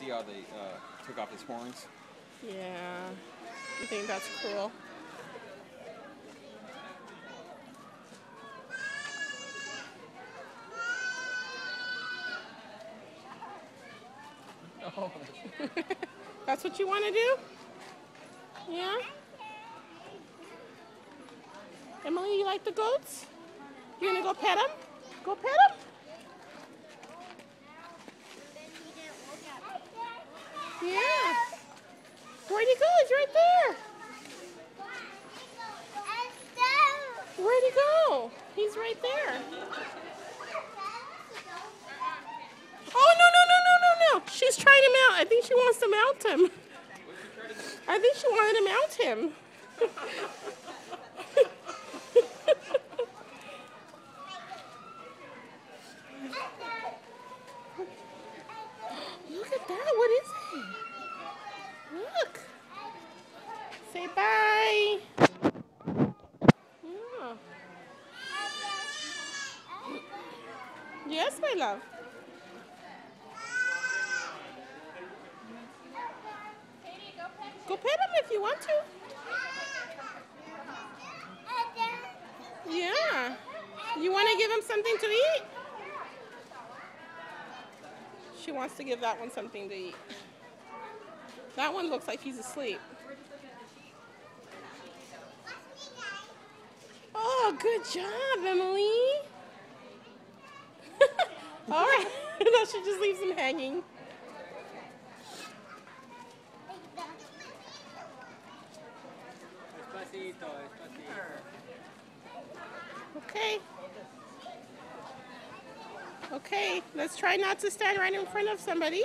see how they took off his horns? Yeah. You think that's cruel? Oh. That's what you want to do? Yeah? Emily, you like the goats? You gonna go pet them? Go pet them? Yeah. Where'd he go? He's right there. Where'd he go? He's right there. Oh, no, no, no, no, no, no. She's trying to mount. I think she wants to mount him. I think she wanted to mount him. Look at that. What is it? Look. Say bye. Yeah. Yes, my love. Go pet him if you want to. Yeah. You want to give him something to eat? She wants to give that one something to eat. That one looks like he's asleep. Oh, good job, Emily. All right. No, she just leaves him hanging. Okay. Okay, let's try not to stand right in front of somebody.